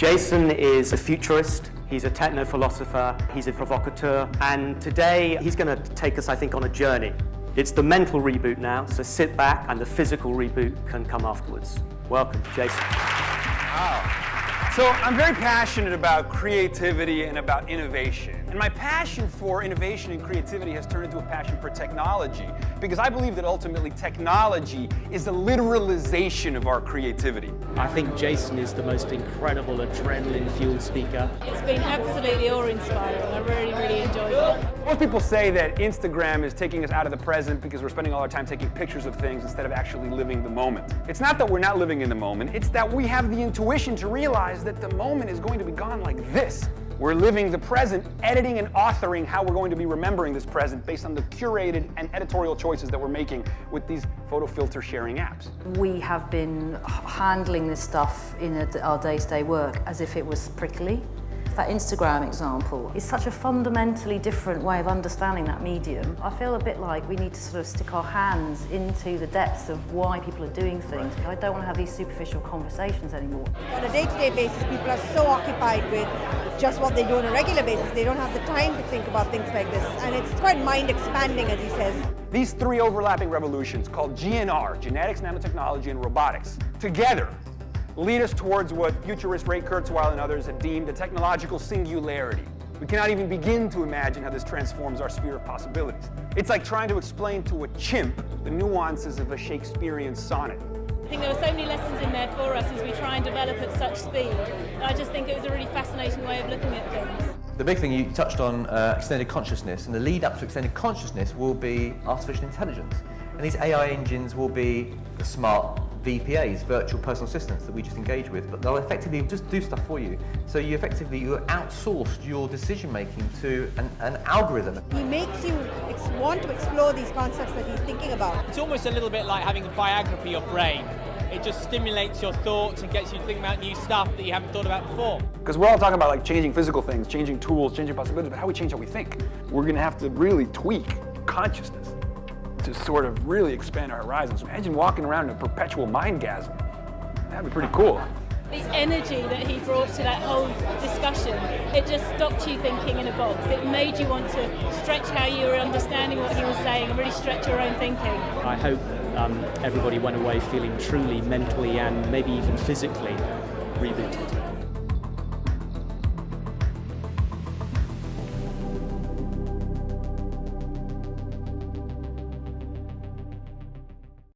Jason is a futurist, he's a techno-philosopher, he's a provocateur, and today he's going to take us, I think, on a journey. It's the mental reboot now, so sit back and the physical reboot can come afterwards. Welcome, Jason. Wow. So I'm very passionate about creativity and about innovation. And my passion for innovation and creativity has turned into a passion for technology, because I believe that ultimately technology is the literalization of our creativity. I think Jason is the most incredible adrenaline-fueled speaker. It's been absolutely awe-inspiring. I really enjoyed it. Most people say that Instagram is taking us out of the present because we're spending all our time taking pictures of things instead of actually living the moment. It's not that we're not living in the moment, it's that we have the intuition to realize that the moment is going to be gone like this. We're living the present, editing and authoring how we're going to be remembering this present based on the curated and editorial choices that we're making with these photo filter sharing apps. We have been handling this stuff in our day-to-day work as if it was prickly. That Instagram example is such a fundamentally different way of understanding that medium. I feel a bit like we need to sort of stick our hands into the depths of why people are doing things. I don't want to have these superficial conversations anymore. On a day-to-day basis, people are so occupied with just what they do on a regular basis. They don't have the time to think about things like this. And it's quite mind-expanding, as he says. These three overlapping revolutions, called GNR, genetics, nanotechnology, and robotics, together lead us towards what futurist Ray Kurzweil and others have deemed a technological singularity. We cannot even begin to imagine how this transforms our sphere of possibilities. It's like trying to explain to a chimp the nuances of a Shakespearean sonnet. I think there were so many lessons in there for us as we try and develop at such speed. I just think it was a really fascinating way of looking at things. The big thing you touched on, extended consciousness, and the lead up to extended consciousness will be artificial intelligence. And these AI engines will be the smart VPAs, virtual personal assistants, that we just engage with, but they'll effectively just do stuff for you. So you outsourced your decision making to an algorithm. He makes you want to explore these concepts that he's thinking about. It's almost a little bit like having a Viagra for your brain. It just stimulates your thoughts and gets you to think about new stuff that you haven't thought about before. Because we're all talking about like changing physical things, changing tools, changing possibilities, but how we change how we think. We're going to have to really tweak consciousness to sort of really expand our horizons. Imagine walking around in a perpetual mindgasm. That'd be pretty cool. The energy that he brought to that whole discussion, it just stopped you thinking in a box. It made you want to stretch how you were understanding what he was saying and really stretch your own thinking. I hope everybody went away feeling truly mentally and maybe even physically rebooted.